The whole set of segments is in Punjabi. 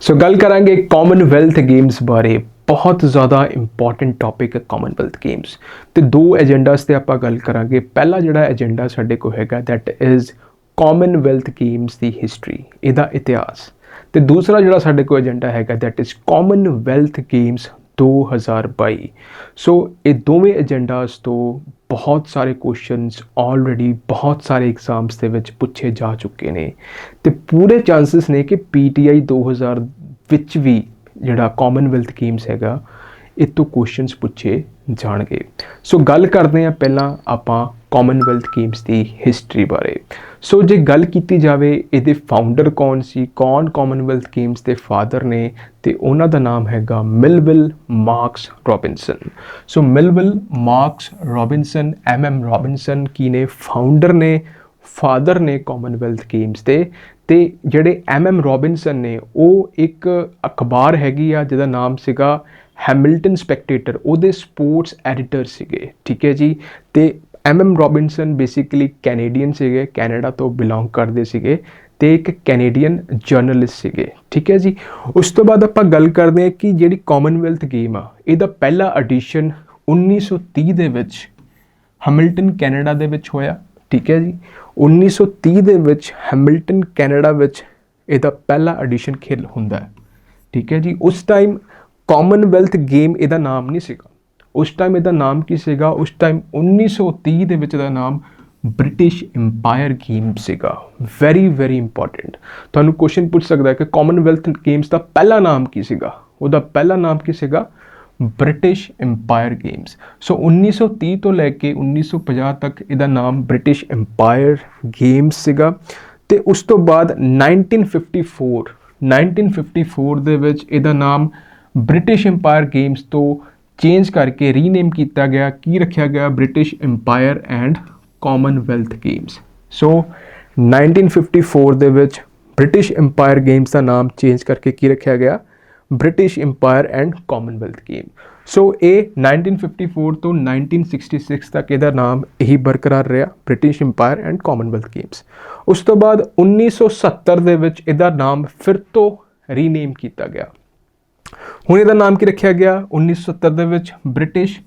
सो गल करांगे कॉमनवैल्थ गेम्स बारे। बहुत ज़्यादा इंपॉर्टेंट टॉपिक है कॉमनवैल्थ गेम्स। तो दो एजेंडास ते आपां गल करांगे। पहला जिहड़ा एजेंडा साडे कोल हैगा दैट इज़ कॉमनवैल्थ गेम्स दी हिस्टरी, इहदा इतिहास। तो दूसरा जिहड़ा साडे कोल एजेंडा हैगा that is Commonwealth Games 2022। So ये दोवें एजेंडास तो बहुत सारे क्वेश्चनस ऑलरेडी बहुत सारे एग्जाम्स ਦੇ ਵਿੱਚ ਪੁੱਛੇ ਜਾ ਚੁੱਕੇ ਨੇ ਤੇ ਪੂਰੇ ਚਾਂਸਸ ਨੇ ਕਿ ਪੀਟੀਆਈ 2000 ਵਿੱਚ ਵੀ ਜਿਹੜਾ ਕਾਮਨਵੈਲਥ ਗੇਮਸ ਹੈਗਾ ਇਹ ਤੋਂ ਕੁਐਸਚਨਸ ਪੁੱਛੇ ਜਾਣਗੇ। ਸੋ ਗੱਲ ਕਰਦੇ ਹਾਂ ਪਹਿਲਾਂ ਆਪਾਂ ਕਾਮਨਵੈਲਥ ਗੇਮਸ ਦੀ ਹਿਸਟਰੀ ਬਾਰੇ। ਸੋ ਜੇ ਗੱਲ ਕੀਤੀ ਜਾਵੇ ਇਹਦੇ ਫਾਊਂਡਰ ਕੌਣ ਸੀ, ਕੌਣ ਕਾਮਨਵੈਲਥ ਗੇਮਸ ਦੇ ਫਾਦਰ ਨੇ, ਤੇ ਉਹਨਾਂ ਦਾ ਨਾਮ ਹੈਗਾ ਮਿਲਵਿਲ ਮਾਰਕਸ ਰੋਬਿਨਸਨ। ਸੋ ਮਿਲਵਿਲ ਮਾਰਕਸ ਰੋਬਿਨਸਨ, MM ਰੋਬਿਨਸਨ ਕੀ ਨੇ, ਫਾਊਂਡਰ ਨੇ, ਫਾਦਰ ਨੇ ਕਾਮਨਵੈਲਥ ਗੇਮਸ ਦੇ। ਤੇ ਜਿਹੜੇ MM ਰੋਬਿਨਸਨ ਨੇ ਉਹ ਇੱਕ ਅਖਬਾਰ ਹੈਗੀ ਆ ਜਿਹਦਾ ਨਾਮ ਸੀਗਾ ਹੈਮਿਲਟਨ ਸਪੈਕਟੇਟਰ, ਉਹਦੇ ਸਪੋਰਟਸ ਐਡੀਟਰ ਸੀਗੇ। ਠੀਕ ਹੈ ਜੀ। ਤੇ MM ਰੋਬਿਨਸਨ ਬੇਸਿਕਲੀ ਕੈਨੇਡੀਅਨ ਸੀਗੇ, ਕੈਨੇਡਾ ਤੋਂ ਬਿਲੋਂਗ ਕਰਦੇ ਸੀਗੇ ਤੇ ਇੱਕ ਕੈਨੇਡੀਅਨ ਜਰਨਲਿਸਟ ਸੀਗੇ। ਠੀਕ ਹੈ ਜੀ। ਉਸ ਤੋਂ ਬਾਅਦ ਆਪਾਂ ਗੱਲ ਕਰਦੇ ਹਾਂ ਕਿ ਜਿਹੜੀ ਕਾਮਨਵੈਲਥ ਗੇਮ ਆ ਇਹਦਾ ਪਹਿਲਾ ਐਡੀਸ਼ਨ 1930 ਦੇ ਵਿੱਚ ਹੈਮਿਲਟਨ ਕੈਨੇਡਾ ਦੇ ਵਿੱਚ ਹੋਇਆ। ਠੀਕ ਹੈ ਜੀ। 1930 ਦੇ ਵਿੱਚ ਹੈਮਿਲਟਨ ਕੈਨੇਡਾ ਵਿੱਚ ਇਹਦਾ ਪਹਿਲਾ ਐਡੀਸ਼ਨ ਖੇਲ ਹੁੰਦਾ ਹੈ। ਠੀਕ ਹੈ ਜੀ। ਉਸ ਟਾਈਮ ਕਾਮਨਵੈਲਥ ਗੇਮ ਇਹਦਾ ਨਾਮ ਨਹੀਂ ਸੀਗਾ। ਉਸ ਟਾਈਮ ਇਹਦਾ ਨਾਮ ਕੀ ਸੀਗਾ? ਉਸ ਟਾਈਮ 1930 ਦੇ ਵਿੱਚ ਇਹਦਾ ਨਾਮ ਬ੍ਰਿਟਿਸ਼ ਇੰਪਾਇਰ ਗੇਮ ਸੀਗਾ। Very important. ਤੁਹਾਨੂੰ ਕੁਐਸਚਨ ਪੁੱਛ ਸਕਦਾ ਹੈ ਕਿ ਕਾਮਨਵੈਲਥ ਗੇਮਸ ਦਾ ਪਹਿਲਾ ਨਾਮ ਕੀ ਸੀਗਾ? ਉਹਦਾ ਪਹਿਲਾ ਨਾਮ ਕੀ ਸੀਗਾ? British Empire games. ਸੋ 1930 ਤੋਂ ਲੈ ਕੇ 1950 ਤੱਕ ਇਹਦਾ ਨਾਮ ਬ੍ਰਿਟਿਸ਼ ਇੰਪਾਇਰ ਗੇਮਸ ਸੀਗਾ। ਤੇ ਉਸ ਤੋਂ ਬਾਅਦ 1954 ਦੇ ਵਿੱਚ ਇਹਦਾ ਨਾਮ ਬ੍ਰਿਟਿਸ਼ ਇੰਪਾਇਰ ਗੇਮਸ ਤੋਂ ਚੇਂਜ ਕਰਕੇ ਰੀਨੇਮ ਕੀਤਾ ਗਿਆ। ਕੀ ਰੱਖਿਆ ਗਿਆ? British Empire and Commonwealth Games. So 1954 ਦੇ ਵਿੱਚ ਬ੍ਰਿਟਿਸ਼ ਇੰਪਾਇਰ ਗੇਮਸ ਦਾ ਨਾਮ ਚੇਂਜ ਕਰਕੇ ਕੀ ਰੱਖਿਆ ਗਿਆ? British Empire and Commonwealth Game. So ਇਹ 1954 ਤੋਂ 1966 ਤੱਕ ਇਹਦਾ ਨਾਮ ਇਹੀ ਬਰਕਰਾਰ ਰਿਹਾ, British Empire and Commonwealth games. ਉਸ ਤੋਂ ਬਾਅਦ 1970 ਦੇ ਵਿੱਚ ਇਹਦਾ ਨਾਮ ਫਿਰ ਤੋਂ ਰੀਨੇਮ ਕੀਤਾ ਗਿਆ। ਹੁਣ ਇਹਦਾ ਨਾਮ ਕੀ ਰੱਖਿਆ ਗਿਆ 1970 ਦੇ ਵਿੱਚ? British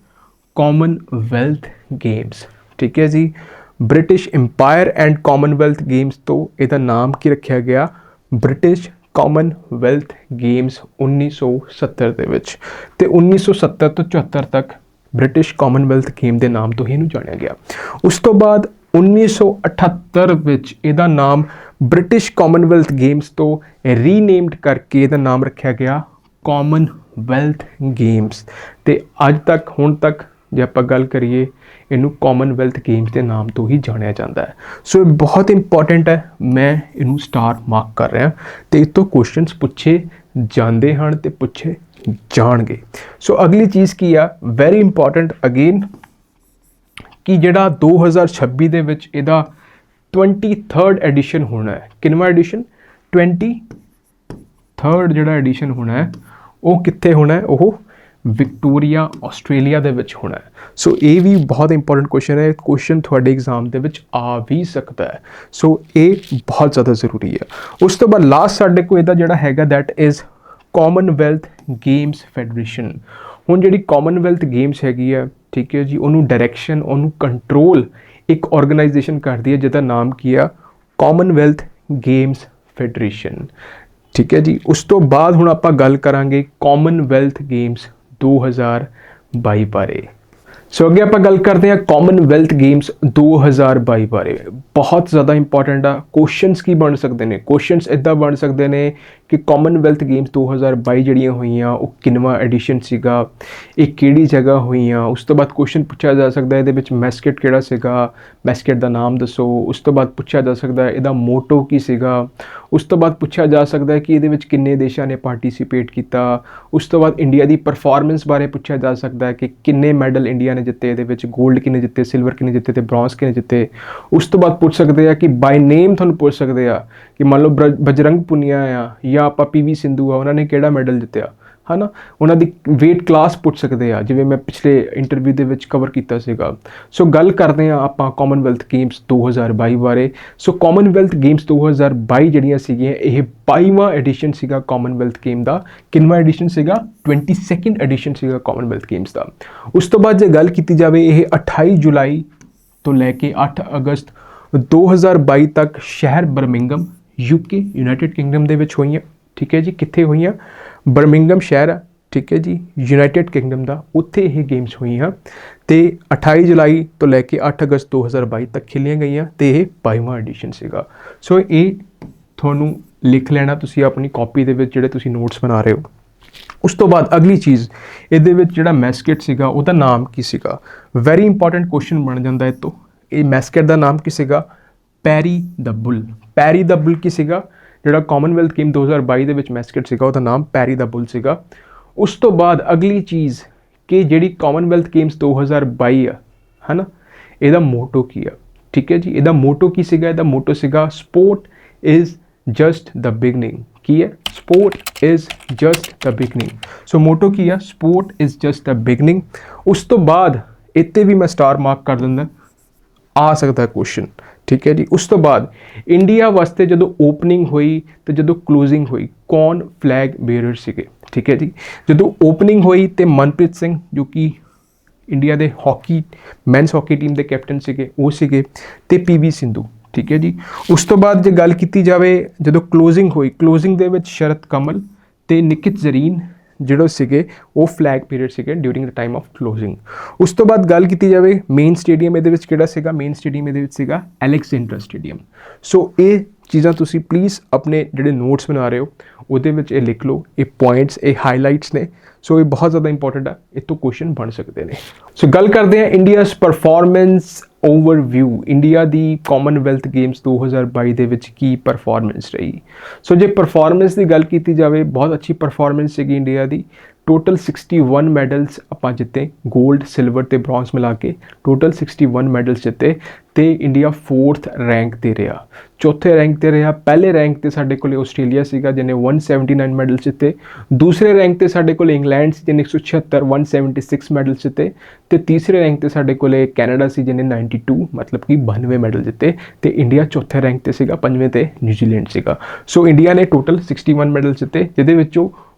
Commonwealth games. ਠੀਕ ਹੈ ਜੀ। British Empire and Commonwealth games ਤੋਂ ਇਹਦਾ ਨਾਮ ਕੀ ਰੱਖਿਆ ਗਿਆ? ਬ੍ਰਿਟਿਸ਼ ਕਾਮਨਵੈਲਥ ਗੇਮਸ 1970 ਦੇ ਵਿੱਚ। ਤੇ 1970 ਤੋਂ 74 ਤੱਕ ਬ੍ਰਿਟਿਸ਼ ਕਾਮਨਵੈਲਥ ਗੇਮ ਦੇ ਨਾਮ ਤੋਂ ਹੀ ਇਹਨੂੰ ਜਾਣਿਆ ਗਿਆ। ਉਸ ਤੋਂ ਬਾਅਦ 1978 ਵਿੱਚ ਇਹਦਾ ਨਾਮ ਬ੍ਰਿਟਿਸ਼ ਕਾਮਨਵੈਲਥ ਗੇਮਸ ਤੋਂ ਰੀਨੇਮਡ ਕਰਕੇ ਇਹਦਾ ਨਾਮ ਰੱਖਿਆ ਗਿਆ ਕਾਮਨਵੈਲਥ ਗੇਮਸ। ਤੇ ਅੱਜ ਤੱਕ ਹੁਣ ਤੱਕ ਜੇ ਆਪਾਂ ਗੱਲ ਕਰੀਏ ਇਹਨੂੰ ਕਾਮਨਵੈਲਥ ਗੇਮਸ ਦੇ ਨਾਮ ਤੋਂ ਹੀ ਜਾਣਿਆ ਜਾਂਦਾ ਹੈ। ਸੋ ਇਹ ਬਹੁਤ ਇੰਪੋਰਟੈਂਟ ਹੈ। ਮੈਂ ਇਹਨੂੰ ਸਟਾਰ ਮਾਰਕ ਕਰ ਰਿਹਾ ਤੇ ਇਹ ਤੋਂ ਕੁਐਸਚਨਸ ਪੁੱਛੇ ਜਾਂਦੇ ਹਨ ਤੇ ਪੁੱਛੇ ਜਾਣਗੇ। ਸੋ ਅਗਲੀ ਚੀਜ਼ ਕੀ ਆ? ਵੈਰੀ ਇੰਪੋਰਟੈਂਟ ਅਗੇਨ ਕਿ ਜਿਹੜਾ 2026 ਦੇ ਵਿੱਚ ਇਹਦਾ 23rd ਐਡੀਸ਼ਨ ਹੋਣਾ ਹੈ। ਕਿੰਨਵਾਂ ਐਡੀਸ਼ਨ? 23rd ਜਿਹੜਾ ਐਡੀਸ਼ਨ ਹੋਣਾ ਹੈ ਉਹ ਕਿੱਥੇ ਹੋਣਾ ਹੈ? ਉਹ ਵਿਕਟੋਰੀਆ ਆਸਟ੍ਰੇਲੀਆ ਦੇ ਵਿੱਚ ਹੋਣਾ ਹੈ। ਸੋ ਇਹ ਵੀ ਬਹੁਤ ਇੰਪੋਰਟੈਂਟ ਕੁਐਸਚਨ ਹੈ। ਕੁਐਸਚਨ ਤੁਹਾਡੇ ਐਗਜ਼ਾਮ ਦੇ ਵਿੱਚ ਆ ਵੀ ਸਕਦਾ ਹੈ। ਸੋ ਇਹ ਬਹੁਤ ਜ਼ਿਆਦਾ ਜ਼ਰੂਰੀ ਹੈ। ਉਸ ਤੋਂ ਬਾਅਦ ਲਾਸਟ ਸਾਡੇ ਕੋਲ ਇਹਦਾ ਜਿਹੜਾ ਹੈਗਾ that is Commonwealth games federation. ਹੁਣ ਜਿਹੜੀ ਕਾਮਨਵੈਲਥ ਗੇਮਸ ਹੈਗੀ ਆ, ਠੀਕ ਹੈ ਜੀ, ਉਹਨੂੰ ਡਾਇਰੈਕਸ਼ਨ, ਉਹਨੂੰ ਕੰਟਰੋਲ ਇੱਕ ਆਰਗੇਨਾਈਜੇਸ਼ਨ ਕਰਦੀ ਹੈ ਜਿਹਦਾ ਨਾਮ ਕੀ ਆ? Commonwealth games federation. ਠੀਕ ਹੈ ਜੀ। ਉਸ ਤੋਂ ਬਾਅਦ ਹੁਣ ਆਪਾਂ ਗੱਲ ਕਰਾਂਗੇ ਕਾਮਨਵੈਲਥ ਗੇਮਸ 2022 ਬਾਰੇ। ਸੋ ਅੱਗੇ ਆਪਾਂ ਗੱਲ ਕਰਦੇ ਹਾਂ ਕਾਮਨਵੈਲਥ ਗੇਮਸ 2022 ਬਾਰੇ। ਬਹੁਤ ਜ਼ਿਆਦਾ ਇੰਪੋਰਟੈਂਟ ਆ। ਕੁਐਸਚਨਸ ਕੀ ਬਣ ਸਕਦੇ ਨੇ? ਕੁਐਸਚਨਸ ਇੱਦਾਂ ਬਣ ਸਕਦੇ ਨੇ ਕਿ ਕਾਮਨਵੈਲਥ ਗੇਮਸ 2022 ਜਿਹੜੀਆਂ ਹੋਈਆਂ ਉਹ ਕਿੰਨਵਾਂ ਐਡੀਸ਼ਨ ਸੀਗਾ, ਇਹ ਕਿਹੜੀ ਜਗ੍ਹਾ ਹੋਈਆਂ। ਉਸ ਤੋਂ ਬਾਅਦ ਕੁਐਸਚਨ ਪੁੱਛਿਆ ਜਾ ਸਕਦਾ ਇਹਦੇ ਵਿੱਚ ਮੈਸਕਟ ਕਿਹੜਾ ਸੀਗਾ, ਮੈਸਕਟ ਦਾ ਨਾਮ ਦੱਸੋ। ਉਸ ਤੋਂ ਬਾਅਦ ਪੁੱਛਿਆ ਜਾ ਸਕਦਾ ਇਹਦਾ ਮੋਟੋ ਕੀ ਸੀਗਾ। ਉਸ ਤੋਂ ਬਾਅਦ ਪੁੱਛਿਆ ਜਾ ਸਕਦਾ ਹੈ ਕਿ ਇਹਦੇ ਵਿੱਚ ਕਿੰਨੇ ਦੇਸ਼ਾਂ ਨੇ ਪਾਰਟੀਸਿਪੇਟ ਕੀਤਾ। ਉਸ ਤੋਂ ਬਾਅਦ ਇੰਡੀਆ ਦੀ ਪਰਫਾਰਮੈਂਸ ਬਾਰੇ ਪੁੱਛਿਆ ਜਾ ਸਕਦਾ ਹੈ ਕਿ ਕਿੰਨੇ ਮੈਡਲ ਇੰਡੀਆ ਨੇ ਜਿੱਤੇ, ਇਹਦੇ ਵਿੱਚ 골ਡ ਕਿੰਨੇ ਜਿੱਤੇ, ਸਿਲਵਰ ਕਿੰਨੇ ਜਿੱਤੇ ਤੇ ਬ੍ਰੌਂਜ਼ ਕਿੰਨੇ ਜਿੱਤੇ। ਉਸ ਤੋਂ ਬਾਅਦ ਪੁੱਛ ਸਕਦੇ ਆ ਕਿ ਬਾਈ ਨੇਮ ਤੁਹਾਨੂੰ ਪੁੱਛ ਸਕਦੇ ਆ ਕਿ ਮੰਨ ਲਓ ਬਜਰੰਗ ਪੁਨੀਆ ਆ ਜਾਂ ਆਪਾਂ PV ਸਿੰਧੂ ਆ, ਉਹਨਾਂ ਨੇ ਕਿਹੜਾ ਮੈਡਲ ਜਿੱਤਿਆ। ਹੈ ਨਾ, ਉਹਨਾਂ ਦੀ weight class ਪੁੱਛ ਸਕਦੇ ਆ, ਜਿਵੇਂ ਮੈਂ ਪਿਛਲੇ ਇੰਟਰਵਿਊ ਦੇ ਵਿੱਚ ਕਵਰ ਕੀਤਾ ਸੀਗਾ। ਸੋ ਗੱਲ ਕਰਦੇ ਹਾਂ ਆਪਾਂ ਕਾਮਨਵੈਲਥ ਗੇਮਸ 2022 ਬਾਰੇ। ਸੋ ਕਾਮਨਵੈਲਥ ਗੇਮਸ 2022 ਜਿਹੜੀਆਂ ਸੀਗੀਆਂ, ਇਹ 22ਵਾਂ ਐਡੀਸ਼ਨ ਸੀਗਾ ਕਾਮਨਵੈਲਥ ਗੇਮ ਦਾ। ਕਿੰਨਵਾਂ ਐਡੀਸ਼ਨ ਸੀਗਾ? 22nd ਐਡੀਸ਼ਨ ਸੀਗਾ ਕਾਮਨਵੈਲਥ ਗੇਮਸ ਦਾ। ਉਸ ਤੋਂ ਬਾਅਦ ਜੇ ਗੱਲ ਕੀਤੀ ਜਾਵੇ, ਇਹ 28 ਜੁਲਾਈ ਤੋਂ ਲੈ ਕੇ 8 ਅਗਸਤ 2022 ਤੱਕ ਸ਼ਹਿਰ ਬਰਮਿੰਗਮ UK ਯੂਨਾਈਟਿਡ ਕਿੰਗਡਮ ਦੇ ਵਿੱਚ ਹੋਈਆਂ। ਠੀਕ ਹੈ ਜੀ, ਕਿੱਥੇ ਹੋਈਆਂ? ਬਰਮਿੰਗਮ ਸ਼ਹਿਰ ਆ, ਠੀਕ ਹੈ ਜੀ, ਯੂਨਾਈਟਿਡ ਕਿੰਗਡਮ ਦਾ, ਉੱਥੇ ਇਹ ਗੇਮਸ ਹੋਈਆਂ ਤੇ 28 ਜੁਲਾਈ ਤੋਂ ਲੈ ਕੇ 8 ਅਗਸਤ 2022 ਤੱਕ ਖੇਲੀਆਂ ਗਈਆਂ ਤੇ ਇਹ 22ਵਾਂ ਐਡੀਸ਼ਨ ਸੀਗਾ। ਸੋ ਇਹ ਤੁਹਾਨੂੰ ਲਿਖ ਲੈਣਾ ਤੁਸੀਂ ਆਪਣੀ ਕਾਪੀ ਦੇ ਵਿੱਚ, ਜਿਹੜੇ ਤੁਸੀਂ ਨੋਟਸ ਬਣਾ ਰਹੇ ਹੋ। ਉਸ ਤੋਂ ਬਾਅਦ ਅਗਲੀ ਚੀਜ਼, ਇਹਦੇ ਵਿੱਚ ਜਿਹੜਾ ਮੈਸਕਟ ਸੀਗਾ ਉਹਦਾ ਨਾਮ ਕੀ ਸੀਗਾ? ਵੈਰੀ ਇੰਪੋਰਟੈਂਟ ਕੁਐਸਚਨ ਬਣ ਜਾਂਦਾ ਇਹ ਤੋਂ। ਇਹ ਮੈਸਕਟ ਦਾ ਨਾਮ ਕੀ ਸੀਗਾ? ਪੈਰੀ ਦ ਬੁੱਲ। ਪੈਰੀ ਦ ਬੁੱਲ ਕੀ ਸੀਗਾ? ਜਿਹੜਾ ਕਾਮਨਵੈਲਥ ਗੇਮ 2022 ਦੇ ਵਿੱਚ ਮੈਸਕਟ ਸੀਗਾ ਉਹਦਾ ਨਾਮ ਪੈਰੀ ਦ ਬੁੱਲ ਸੀਗਾ। ਉਸ ਤੋਂ ਬਾਅਦ ਅਗਲੀ ਚੀਜ਼ ਕਿ ਜਿਹੜੀ ਕਾਮਨਵੈਲਥ ਗੇਮਸ 2022 ਆ, ਹੈ ਨਾ, ਇਹਦਾ ਮੋਟੋ ਕੀ ਆ? ਠੀਕ ਹੈ ਜੀ, ਇਹਦਾ ਮੋਟੋ ਕੀ ਸੀਗਾ? ਇਹਦਾ ਮੋਟੋ ਸੀਗਾ sport is just the beginning. ਕੀ ਹੈ? Sport is just the beginning. So motto ਕੀ ਆ? Sport is just the beginning. ਉਸ ਤੋਂ ਬਾਅਦ ਇੱਥੇ ਵੀ ਮੈਂ ਸਟਾਰ ਮਾਰਕ ਕਰ ਦਿੰਦਾ, ਆ ਸਕਦਾ ਕੁਐਸਚਨ। ਠੀਕ ਹੈ ਜੀ। ਉਸ ਤੋਂ ਬਾਅਦ ਇੰਡੀਆ ਵਾਸਤੇ ਜਦੋਂ ਓਪਨਿੰਗ ਹੋਈ ਤੇ ਜਦੋਂ ਕਲੋਜ਼ਿੰਗ ਹੋਈ, ਕੌਣ ਫਲੈਗ ਬੇਅਰਰ ਸੀਗੇ? ਠੀਕ ਹੈ ਜੀ, ਜਦੋਂ ਓਪਨਿੰਗ ਹੋਈ ਤੇ ਮਨਪ੍ਰੀਤ ਸਿੰਘ ਜੋ ਕਿ ਇੰਡੀਆ ਦੇ ਹਾਕੀ ਮੈਨਸ ਹਾਕੀ ਟੀਮ ਦੇ ਕੈਪਟਨ ਸੀਗੇ, ਉਹ ਸੀਗੇ, ਤੇ PV ਸਿੰਧੂ। ਠੀਕ ਹੈ ਜੀ। ਉਸ ਤੋਂ ਬਾਅਦ ਜੇ ਗੱਲ ਕੀਤੀ ਜਾਵੇ, ਜਦੋਂ ਕਲੋਜ਼ਿੰਗ ਹੋਈ, ਕਲੋਜ਼ਿੰਗ ਦੇ ਵਿੱਚ ਸ਼ਰਤ ਕਮਲ ਤੇ ਨਿਕਿਤ ਜ਼ਰੀਨ ਜਿਹੜੇ ਸੀਗੇ ਉਹ ਫਲੈਗ ਪੀਰੀਅਡ ਸੀਗੇ during the time of closing. ਉਸ ਤੋਂ ਬਾਅਦ ਗੱਲ ਕੀਤੀ ਜਾਵੇ ਮੇਨ ਸਟੇਡੀਅਮ, ਇਹਦੇ ਵਿੱਚ ਕਿਹੜਾ ਸੀਗਾ? ਮੇਨ ਸਟੇਡੀਅਮ ਇਹਦੇ ਵਿੱਚ ਸੀਗਾ ਅਲੈਗਜ਼ੈਂਡਰ ਸਟੇਡੀਅਮ। ਸੋ ਇਹ ਚੀਜ਼ਾਂ ਤੁਸੀਂ ਪਲੀਜ਼ ਆਪਣੇ ਜਿਹੜੇ ਨੋਟਸ ਬਣਾ ਰਹੇ ਹੋ ਉਹਦੇ ਵਿੱਚ ਇਹ ਲਿਖ ਲਓ, ਇਹ ਪੁਆਇੰਟਸ, ਇਹ ਹਾਈਲਾਈਟਸ ਨੇ। ਸੋ ਇਹ ਬਹੁਤ ਜ਼ਿਆਦਾ ਇੰਪੋਰਟੈਂਟ ਆ, ਇਹ ਤੋਂ ਕੁਐਸਚਨ ਬਣ ਸਕਦੇ ਨੇ। ਸੋ ਗੱਲ ਕਰਦੇ ਹਾਂ ਇੰਡੀਆਜ਼ ਪਰਫਾਰਮੈਂਸ ਓਵਰਵਿਊ। ਇੰਡੀਆ ਦੀ ਕਾਮਨਵੈਲਥ ਗੇਮਸ 2022 ਦੇ ਵਿੱਚ ਕੀ ਪਰਫਾਰਮੈਂਸ ਰਹੀ? ਸੋ ਜੇ ਪਰਫਾਰਮੈਂਸ ਦੀ ਗੱਲ ਕੀਤੀ ਜਾਵੇ, ਬਹੁਤ ਅੱਛੀ ਪਰਫਾਰਮੈਂਸ ਸੀਗੀ ਇੰਡੀਆ ਦੀ। ਟੋਟਲ 61 ਮੈਡਲਸ ਆਪਾਂ ਜਿੱਤੇ, 골ਡ, ਸਿਲਵਰ ਤੇ ਬ੍ਰੌਂਜ਼ ਮਿਲਾ ਕੇ ਟੋਟਲ 61 ਮੈਡਲਸ ਜਿੱਤੇ ਤੇ ਇੰਡੀਆ 4th ਰੈਂਕ ਤੇ ਰਿਹਾ, 4ਥੇ ਰੈਂਕ ਤੇ ਰਿਹਾ। ਪਹਿਲੇ ਰੈਂਕ ਤੇ ਸਾਡੇ ਕੋਲ ਆਸਟ੍ਰੇਲੀਆ ਸੀਗਾ ਜਿਹਨੇ 179 ਮੈਡਲਸ ਜਿੱਤੇ। ਦੂਸਰੇ ਰੈਂਕ ਤੇ ਸਾਡੇ ਕੋਲ ਇੰਗਲੈਂਡ ਸੀ ਜਿਹਨੇ 176 176 ਮੈਡਲਸ ਜਿੱਤੇ ਤੇ ਤੀਸਰੇ ਰੈਂਕ ਤੇ ਸਾਡੇ ਕੋਲ ਕੈਨੇਡਾ ਸੀ ਜਿਹਨੇ 92 ਮਤਲਬ ਕਿ 92 ਮੈਡਲ ਜਿੱਤੇ ਤੇ ਇੰਡੀਆ ਚੌਥੇ ਰੈਂਕ ਤੇ ਸੀਗਾ, ਪੰਜਵੇਂ ਤੇ ਨਿਊਜ਼ੀਲੈਂਡ ਸੀਗਾ। ਸੋ ਇੰਡੀਆ ਨੇ ਟੋਟਲ 61 ਮੈਡਲ ਜਿੱਤੇ, ਜਿਹਦੇ ਵਿੱਚੋਂ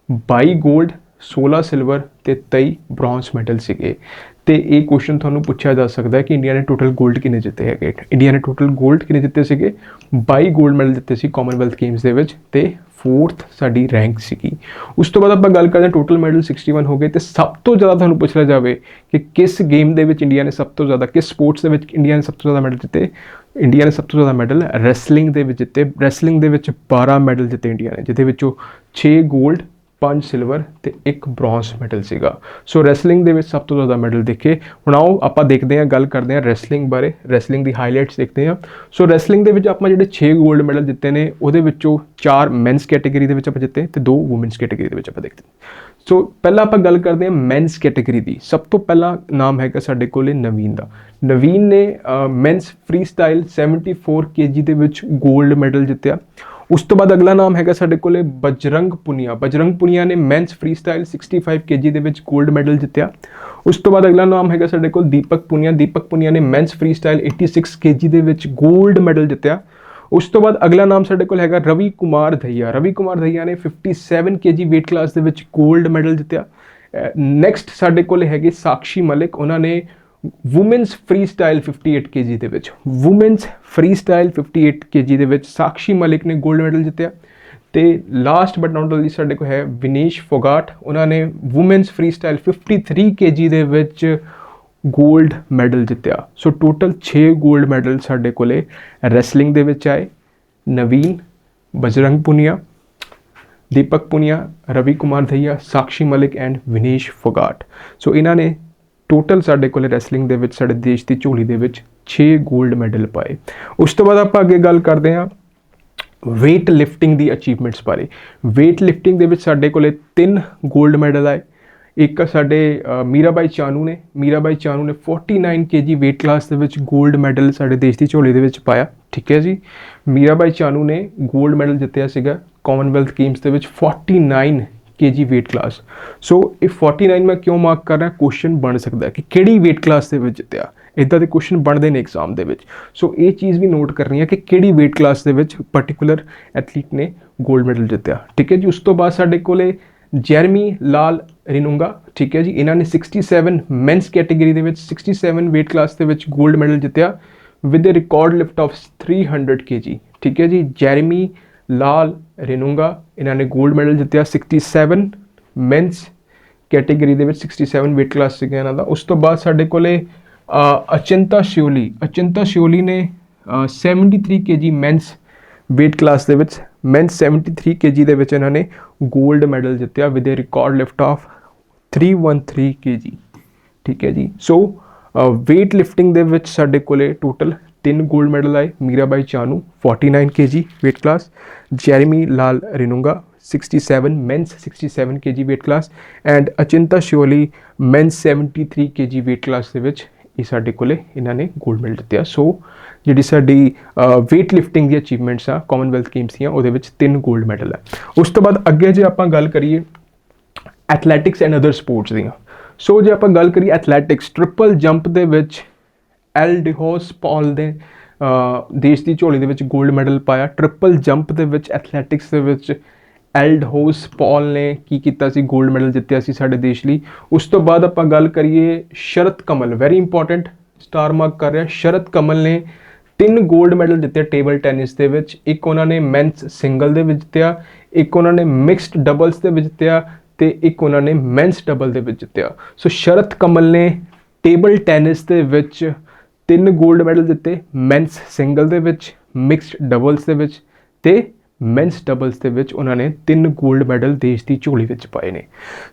22 골ਡ, 16 ਸਿਲਵਰ ਤੇ 23 ਬ੍ਰੌਂਜ਼ ਮੈਡਲ ਸੀਗੇ। ਤੇ ਇਹ ਕੁਐਸਚਨ ਤੁਹਾਨੂੰ ਪੁੱਛਿਆ ਜਾ ਸਕਦਾ ਹੈ ਕਿ ਇੰਡੀਆ ਨੇ ਟੋਟਲ 골ਡ ਕਿੰਨੇ ਜਿੱਤੇ ਹੈਗੇ? ਇੰਡੀਆ ਨੇ ਟੋਟਲ 골ਡ ਕਿੰਨੇ ਜਿੱਤੇ ਸੀਗੇ? 22 골ਡ ਮੈਡਲ ਜਿੱਤੇ ਸੀ ਕਾਮਨਵੈਲਥ ਗੇਮਸ ਦੇ ਵਿੱਚ ਤੇ 4th ਸਾਡੀ ਰੈਂਕ ਸੀਗੀ। ਉਸ ਤੋਂ ਬਾਅਦ ਆਪਾਂ ਗੱਲ ਕਰਦੇ ਹਾਂ ਟੋਟਲ ਮੈਡਲ 61 ਹੋ ਗਏ। ਤੇ ਸਭ ਤੋਂ ਜ਼ਿਆਦਾ ਤੁਹਾਨੂੰ ਪੁੱਛਿਆ ਜਾਵੇ ਕਿ ਕਿਸ ਗੇਮ ਦੇ ਵਿੱਚ ਇੰਡੀਆ ਨੇ ਸਭ ਤੋਂ ਜ਼ਿਆਦਾ, ਕਿਸ ਸਪੋਰਟਸ ਦੇ ਵਿੱਚ ਇੰਡੀਆ ਨੇ ਸਭ ਤੋਂ ਜ਼ਿਆਦਾ ਮੈਡਲ ਜਿੱਤੇ? ਇੰਡੀਆ ਨੇ ਸਭ ਤੋਂ ਜ਼ਿਆਦਾ ਮੈਡਲ ਰੈਸਲਿੰਗ ਦੇ ਵਿੱਚ ਜਿੱਤੇ। ਰੈਸਲਿੰਗ ਦੇ ਵਿੱਚ 12 ਮੈਡਲ ਜਿੱਤੇ ਇੰਡੀਆ ਨੇ, ਜਿਹਦੇ ਵਿੱਚੋਂ 6 골ਡ, 5 ਸਿਲਵਰ ਤੇ 1 ਬ੍ਰੌਂਜ਼ ਮੈਡਲ ਸੀਗਾ। ਸੋ ਰੈਸਲਿੰਗ ਦੇ ਵਿੱਚ ਸਭ ਤੋਂ ਜ਼ਿਆਦਾ ਮੈਡਲ ਦੇਖੇ। ਹੁਣ ਆਓ ਆਪਾਂ ਦੇਖਦੇ ਹਾਂ, ਗੱਲ ਕਰਦੇ ਹਾਂ ਰੈਸਲਿੰਗ ਬਾਰੇ, ਰੈਸਲਿੰਗ ਦੀ ਹਾਈਲਾਈਟਸ ਦੇਖਦੇ ਹਾਂ। ਸੋ ਰੈਸਲਿੰਗ ਦੇ ਵਿੱਚ ਆਪਾਂ ਜਿਹੜੇ 6 골ਡ ਮੈਡਲ ਜਿੱਤੇ ਨੇ, ਉਹਦੇ ਵਿੱਚੋਂ 4 ਮੈਨਸ ਕੈਟੇਗਰੀ ਦੇ ਵਿੱਚ ਆਪਾਂ ਜਿੱਤੇ ਤੇ 2 ਵੂਮੈਨਸ ਕੈਟੇਗਰੀ ਦੇ ਵਿੱਚ ਆਪਾਂ ਦੇਖਦੇ। ਸੋ ਪਹਿਲਾਂ ਆਪਾਂ ਗੱਲ ਕਰਦੇ ਹਾਂ ਮੈਨਸ ਕੈਟੇਗਰੀ ਦੀ। ਸਭ ਤੋਂ ਪਹਿਲਾਂ ਨਾਮ ਹੈਗਾ ਸਾਡੇ ਕੋਲ ਨਵੀਨ ਦਾ। ਨਵੀਨ ਨੇ ਮੈਨਸ ਫ੍ਰੀ ਸਟਾਈਲ 74 kg ਦੇ ਵਿੱਚ 골ਡ ਮੈਡਲ ਜਿੱਤਿਆ। ਉਸ ਤੋਂ ਬਾਅਦ ਅਗਲਾ ਨਾਮ ਹੈਗਾ ਸਾਡੇ ਕੋਲ ਬਜਰੰਗ ਪੁਨੀਆ। ਬਜਰੰਗ ਪੁਨੀਆ ਨੇ ਮੈਨਸ ਫ੍ਰੀ ਸਟਾਈਲ 65 kg ਦੇ ਵਿੱਚ 골ਡ ਮੈਡਲ ਜਿੱਤਿਆ। ਉਸ ਤੋਂ ਬਾਅਦ ਅਗਲਾ ਨਾਮ ਹੈਗਾ ਸਾਡੇ ਕੋਲ ਦੀਪਕ ਪੁਨੀਆ। ਦੀਪਕ ਪੁਨੀਆ ਨੇ ਮੈਨਸ ਫ੍ਰੀ ਸਟਾਈਲ 86 kg ਦੇ ਵਿੱਚ 골ਡ ਮੈਡਲ ਜਿੱਤਿਆ। ਉਸ ਤੋਂ ਬਾਅਦ ਅਗਲਾ ਨਾਮ ਸਾਡੇ ਕੋਲ ਹੈਗਾ ਰਵੀ ਕੁਮਾਰ ਦਹੀਆ। ਰਵੀ ਕੁਮਾਰ ਦਹੀਆ ਨੇ 57 kg weight ਕਲਾਸ ਦੇ ਵਿੱਚ 골ਡ ਮੈਡਲ ਜਿੱਤਿਆ। ਨੈਕਸਟ ਸਾਡੇ ਕੋਲ ਹੈਗੇ ਸਾਕਸ਼ੀ ਮਲਿਕ। ਉਹਨਾਂ ਨੇ ਵੂਮੈਨਸ ਫ੍ਰੀ ਸਟਾਈਲ 58 kg ਦੇ ਵਿੱਚ, ਵੂਮੈਨਸ ਫ੍ਰੀ ਸਟਾਈਲ 58 kg ਦੇ ਵਿੱਚ ਸਾਕਸ਼ੀ ਮਲਿਕ ਨੇ 골ਡ ਮੈਡਲ ਜਿੱਤਿਆ। ਤੇ ਲਾਸਟ ਬਟ ਨਾਟ ਲੀਸਟ ਸਾਡੇ ਕੋਲ ਹੈ ਵਿਨੇਸ਼ ਫੋਗਾਟ। ਉਹਨਾਂ ਨੇ ਵੂਮੈਨਸ ਫ੍ਰੀ ਸਟਾਈਲ 53 kg ਦੇ ਵਿੱਚ 골ਡ ਮੈਡਲ ਜਿੱਤਿਆ। ਸੋ ਟੋਟਲ 6 골ਡ ਮੈਡਲ ਸਾਡੇ ਕੋਲੇ ਰੈਸਲਿੰਗ ਦੇ ਵਿੱਚ ਆਏ। ਨਵੀਨ, ਬਜਰੰਗ ਪੁਨੀਆ, ਦੀਪਕ ਪੁਨੀਆ, ਰਵੀ ਕੁਮਾਰ ਦਹੀਆ, ਸਾਕਸ਼ੀ ਮਲਿਕ ਐਂਡ ਵਿਨੇਸ਼ ਫੋਗਾਟ। ਸੋ ਇਹਨਾਂ ਨੇ ਟੋਟਲ ਸਾਡੇ ਕੋਲ ਰੈਸਲਿੰਗ ਦੇ ਵਿੱਚ ਸਾਡੇ ਦੇਸ਼ ਦੀ ਝੋਲੀ ਦੇ ਵਿੱਚ 6 골ਡ ਮੈਡਲ ਪਾਏ। ਉਸ ਤੋਂ ਬਾਅਦ ਆਪਾਂ ਅੱਗੇ ਗੱਲ ਕਰਦੇ ਹਾਂ ਵੇਟ ਲਿਫਟਿੰਗ ਦੀ ਅਚੀਵਮੈਂਟਸ ਬਾਰੇ। ਵੇਟ ਲਿਫਟਿੰਗ ਦੇ ਵਿੱਚ ਸਾਡੇ ਕੋਲ 3 골ਡ ਮੈਡਲ ਆਏ। ਇੱਕ ਸਾਡੇ ਮੀਰਾਬਾਈ ਚਾਨੂ ਨੇ 49 kg weight ਕਲਾਸ ਦੇ ਵਿੱਚ 골ਡ ਮੈਡਲ ਸਾਡੇ ਦੇਸ਼ ਦੀ ਝੋਲੀ ਦੇ ਵਿੱਚ ਪਾਇਆ। ਠੀਕ ਹੈ ਜੀ, ਮੀਰਾਬਾਈ ਚਾਨੂ ਨੇ 골ਡ ਮੈਡਲ ਜਿੱਤਿਆ ਸੀਗਾ ਕਾਮਨਵੈਲਥ ਗੇਮਸ ਦੇ ਵਿੱਚ 49 kg weight class। सो ये 49 मैं क्यों मार्क कर रहा, क्वेश्चन बन सकता है कि किहड़ी वेट क्लास के विच जित्या, इदां दे क्वेश्चन बनते हैं एग्जाम के। सो ये चीज़ भी नोट करनी है कि किहड़ी वेट क्लास के पर्टिकुलर एथलीट ने गोल्ड मैडल जित्या। ठीक है जी। उस तो बाद साडे कोले जैरमी लाल रिनुंगा, ठीक है जी, इन्होंने 67 मैंस कैटेगरी के 67 वेट क्लास के गोल्ड मैडल जित्या with a record lift of 300 kg। ठीक है जी। जैरमी लाल रिनुंगा इन्होंने गोल्ड मैडल जित्या 67 मैंस कैटेगरी के 67 वेट क्लास से इन्हों का। उस तो बाद साडे कोले अचिंता शियोली ने 73 kg मैंस वेट क्लास के मैंस 73 kg के इन्होंने गोल्ड मैडल जित्या with a record lift of 313 kg। ठीक है जी। सो वेट लिफ्टिंग के साडे कोले टोटल 3 गोल्ड मैडल आए। Mirabai Chanu 49 kg weight class, Jeremy Lalrinnunga 67 men's 67 kg weight class and Achinta Sheuli men's 73 kg weight class ये साडे कोले इन्होंने गोल्ड मैडल जित्या। सो जी साडी वेट लिफ्टिंग दी अचीवमेंट्स आ कॉमनवैल्थ गेम्स दियां उहदे विच 3 गोल्ड मैडल है। उस तो बाद अगे जे आपां गल करिए एथलैटिक्स एंड अदर स्पोर्ट्स दियां। सो जे आपां गल करिए एथलैटिक्स, ट्रिपल जंप दे विच एल्डिहोस पॉल ने देश की झोली दे गोल्ड मैडल पाया। ट्रिपल जंप दे विच एथलैटिक्स दे विच एल्डहोस पॉल ने की कीता सी, गोल्ड मैडल जित्या सी साडे देश लई। उस तो बाद आपां गल करिए Sharath Kamal, very important star mark कर रहा, शरत कमल ने 3 गोल्ड मैडल जिते टेबल टैनिस के। एक उन्होंने मैंस सिंगल के जित्या, एक उन्होंने मिक्सड डबल्स के जित्या ते एक उन्होंने मैंस डबल के जित्या। सो शरत कमल ने टेबल टैनिस के 3 गोल्ड मैडल जिते, मैंस सिंगल के मिक्सड डबल्स के मैंस डबल्स के उन्होंने 3 गोल्ड मैडल देश की झोली में पाए ने।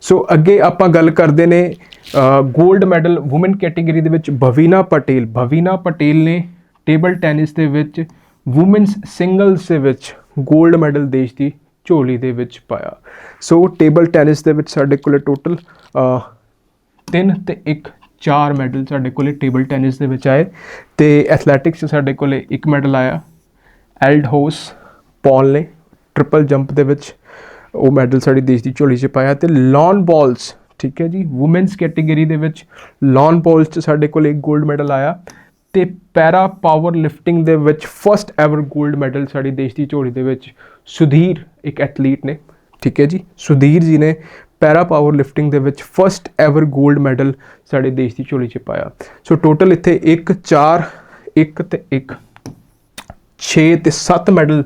सो अगे आप गल करते हैं गोल्ड मैडल वूमेन कैटेगरी के भवीना पटेल ने टेबल टैनिस के वूमेन्स सिंगल्स के गोल्ड मैडल देश की झोली दे पाया। सो टेबल टैनिस के साडे कोले टोटल 3 ते 1 4 मैडल साडे कोले टेबल टैनिस के आए। तो एथलैटिक्स साडे कोले 1 मैडल आया, एल्डहोस पॉल ने ट्रिपल जंप के वो मैडल साड़ी देश की झोली च पाया। तो लॉन बॉल्स, ठीक है जी, वूमेन्स कैटेगरी के लॉन बॉल्स साडे कोल 1 गोल्ड मैडल आया। तो पैरा पावर लिफ्टिंग के first ever gold medal sari देश की झोली के सुधीर एक एथलीट ने, ठीक है जी, सुधीर जी ने पैरा पावर लिफ्टिंग के फस्ट एवर गोल्ड मैडल साढ़े देश की झोली च पाया। सो टोटल इत्थे 1 4 1 ते 1 6 ते 7 मैडल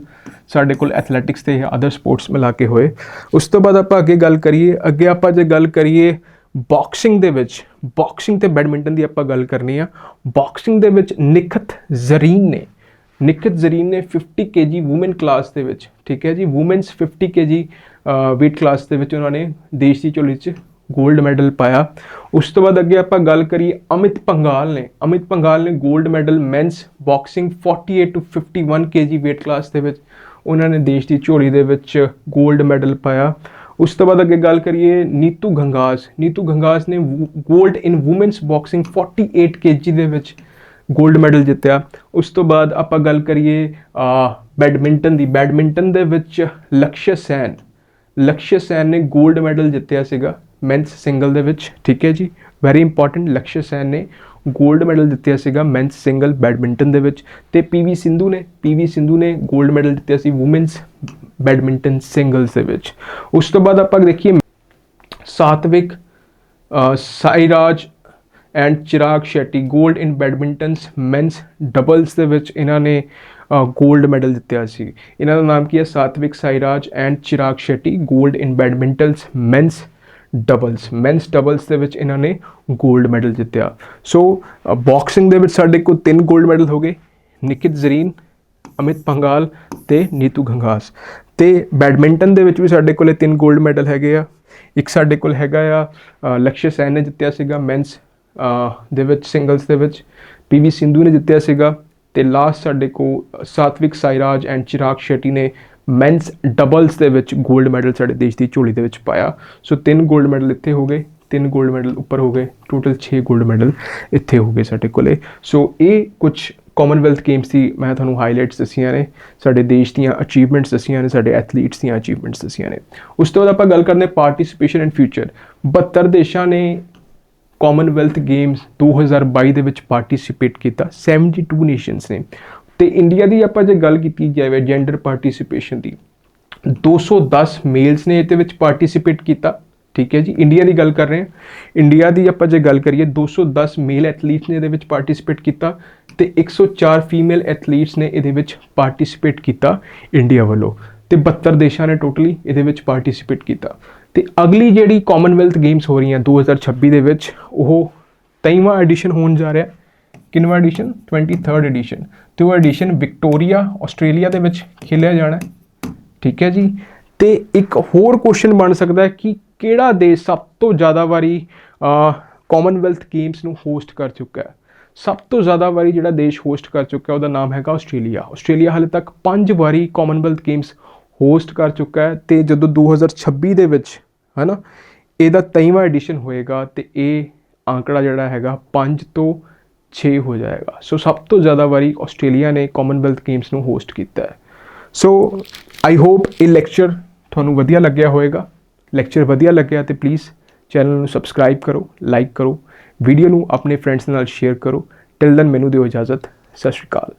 साढ़े कोल एथलैटिक्स ते अदर स्पोर्ट्स मिला के होए। उस तो बाद आप अगे गल करिए, अगे आप जे गल करिए बॉक्सिंग दे विच, बॉक्सिंग ते बैडमिंटन की आप गल करनी है। बॉक्सिंग दे विच निखत जरीन ने 50 kg वूमेन क्लास के विच, ठीक है जी, वूमेन्स 50 kg वेट क्लास के विच उन्होंने देश की झोली च गोल्ड मैडल पाया। उस तो बाद अगे आप गल करिए अमित पंघाल ने gold medal men's boxing 48 to 51 kg weight class के विच उन्होंने देश की झोली दे विच गोल्ड मैडल पाया। उस तो बाद अगे गल करिए नीतू घंगास ने gold in women's boxing 48 kg दे विच गोल्ड मैडल जित्या। उस तो बाद आप गल करिए बैडमिंटन दे विच लक्ष्य सैन ने गोल्ड मैडल जित्या सीगा मैंस सिंगल दे विच, ठीक है जी, वेरी इंपॉर्टेंट, लक्ष्य सैन ने गोल्ड मैडल जित्या सीगा मैंस सिंगल बैडमिंटन दे विच। ते पीवी सिंधु ने गोल्ड मैडल जित्या सी वूमेन्स बैडमिंटन सिंगल्स दे विच। उस तो बाद आप देखिए Satwik Sairaj and Chirag Shetty gold in badminton men's doubles के विच इन्होंने गोल्ड मैडल जित्या सी। इन्हों का नाम की है Satwik Sairaj and Chirag Shetty, gold in badminton men's doubles के विच इन्होंने गोल्ड मैडल जित्या। सो बॉक्सिंग दे विच साडे को 3 गोल्ड मैडल हो गए, निखित जरीन, अमित पंघाल ते नीतू घंगास। ते बैडमिंटन दे विच भी साडे कोले 3 गोल्ड मैडल हैगे आ। एक साडे कोल हैगा आ लक्ष्य सैन ने जित्या सीगा मैंस दे विच सिंगल्स दे विच, पीवी सिंधु ने जित्या सीगा। ते लास्ट साडे को सात्विक साईराज एंड चिराग शेट्टी ने मैंस डबल्स के विच गोल्ड मैडल साडे देश की झोली दे विच पाया। सो 3 गोल्ड मैडल इत्थे हो गए, 3 गोल्ड मैडल ऊपर हो गए, टोटल 6 गोल्ड मैडल इत्थे हो गए साडे कोले। सो ये कुछ ਕਾਮਨਵੈਲਥ ਗੇਮਸ ਦੀ ਮੈਂ ਤੁਹਾਨੂੰ ਹਾਈਲਾਈਟਸ ਦੱਸੀਆਂ ਨੇ, ਸਾਡੇ ਦੇਸ਼ ਦੀਆਂ ਅਚੀਵਮੈਂਟਸ ਦੱਸੀਆਂ ਨੇ, ਸਾਡੇ ਐਥਲੀਟਸ ਦੀਆਂ ਅਚੀਵਮੈਂਟਸ ਦੱਸੀਆਂ ਨੇ। ਉਸ ਤੋਂ ਬਾਅਦ ਆਪਾਂ ਗੱਲ ਕਰਦੇ ਪਾਰਟੀਸਿਪੇਸ਼ਨ ਇਨ ਫਿਊਚਰ। 72 ਦੇਸ਼ਾਂ ਨੇ ਕਾਮਨਵੈਲਥ ਗੇਮਸ 2022 ਦੇ ਵਿੱਚ ਪਾਰਟੀਸਿਪੇਟ ਕੀਤਾ, 72 ਨੇਸ਼ਨਸ ਨੇ। ਤੇ ਇੰਡੀਆ ਦੀ ਆਪਾਂ ਜੇ ਗੱਲ ਕੀਤੀ ਜਾਵੇ ਜੈਂਡਰ ਪਾਰਟੀਸਿਪੇਸ਼ਨ ਦੀ, 210 ਮੇਲਸ ਨੇ ਇਹਦੇ ਵਿੱਚ ਪਾਰਟੀਸਿਪੇਟ ਕੀਤਾ, ਠੀਕ ਹੈ ਜੀ। ਇੰਡੀਆ ਦੀ ਗੱਲ ਕਰ ਰਹੇ ਹਾਂ, ਇੰਡੀਆ ਦੀ ਆਪਾਂ ਜੇ ਗੱਲ ਕਰੀਏ 210 ਮੇਲ ਐਥਲੀਟਸ ਨੇ ਇਹਦੇ ਵਿੱਚ ਪਾਰਟੀਸਿਪੇਟ ਕੀਤਾ ਤੇ 104 ਫੀਮੇਲ ਐਥਲੀਟਸ ਨੇ ਇਹਦੇ ਵਿੱਚ ਪਾਰਟੀਸਿਪੇਟ ਕੀਤਾ ਇੰਡੀਆ ਵੱਲੋਂ, ਤੇ 72 ਦੇਸ਼ਾਂ ਨੇ ਟੋਟਲੀ ਇਹਦੇ ਵਿੱਚ ਪਾਰਟੀਸਿਪੇਟ ਕੀਤਾ। ਤੇ ਅਗਲੀ ਜਿਹੜੀ ਕਾਮਨਵੈਲਥ ਗੇਮਸ ਹੋ ਰਹੀਆਂ 2026 ਦੇ ਵਿੱਚ, ਉਹ 23ਵਾਂ ਐਡੀਸ਼ਨ ਹੋਣ ਜਾ ਰਿਹਾ। ਕਿੰਨਵਾਂ ਐਡੀਸ਼ਨ? 23rd edition. ਤੇ ਉਹ ਐਡੀਸ਼ਨ ਵਿਕਟੋਰੀਆ ਆਸਟ੍ਰੇਲੀਆ ਦੇ ਵਿੱਚ ਖੇਲਿਆ ਜਾਣਾ, ਠੀਕ ਹੈ ਜੀ। ਤੇ ਇੱਕ ਹੋਰ ਕੁਐਸਚਨ ਬਣ ਸਕਦਾ ਹੈ ਕਿ ਕਿਹੜਾ ਦੇਸ਼ ਸਭ ਤੋਂ ਜ਼ਿਆਦਾ ਵਾਰੀ ਕਾਮਨਵੈਲਥ ਗੇਮਸ ਨੂੰ ਹੋਸਟ ਕਰ ਚੁੱਕਾ ਹੈ? ਸਭ ਤੋਂ ਜ਼ਿਆਦਾ ਵਾਰੀ ਜਿਹੜਾ ਦੇਸ਼ ਹੋਸਟ ਕਰ ਚੁੱਕਾ ਉਹਦਾ ਨਾਮ ਹੈਗਾ ਆਸਟ੍ਰੇਲੀਆ। ਆਸਟ੍ਰੇਲੀਆ ਹਾਲੇ ਤੱਕ 5 ਵਾਰੀ ਕਾਮਨਵੈਲਥ ਗੇਮਸ ਹੋਸਟ ਕਰ ਚੁੱਕਾ ਹੈ। ਤੇ ਜਦੋਂ 2026 ਦੇ ਵਿੱਚ ਹੈ ਨਾ ਇਹਦਾ 23ਵਾਂ ਐਡੀਸ਼ਨ ਹੋਏਗਾ ਤੇ ਇਹ ਆંકੜਾ ਜਿਹੜਾ ਹੈਗਾ 5 ਤੋਂ 6 ਹੋ ਜਾਏਗਾ। ਸੋ ਸਭ ਤੋਂ ਜ਼ਿਆਦਾ ਵਾਰੀ ਆਸਟ੍ਰੇਲੀਆ ਨੇ ਕਾਮਨਵੈਲਥ ਗੇਮਸ ਨੂੰ ਹੋਸਟ ਕੀਤਾ ਹੈ। ਸੋ ਆਈ ਹੋਪ ਇਹ ਲੈਕਚਰ ਤੁਹਾਨੂੰ ਵਧੀਆ ਲੱਗਿਆ ਹੋਵੇਗਾ। ਲੈਕਚਰ ਵਧੀਆ ਲੱਗਿਆ ਤੇ ਪਲੀਜ਼ ਚੈਨਲ ਨੂੰ ਸਬਸਕ੍ਰਾਈਬ ਕਰੋ, ਲਾਈਕ ਕਰੋ, ਵੀਡੀਓ ਨੂੰ ਆਪਣੇ ਫਰੈਂਡਸ ਨਾਲ ਸ਼ੇਅਰ ਕਰੋ। ਟਿਲ ਦੈਨ ਮੈਨੂੰ ਦਿਓ ਇਜਾਜ਼ਤ। ਸਤਿ ਸ਼੍ਰੀ ਅਕਾਲ।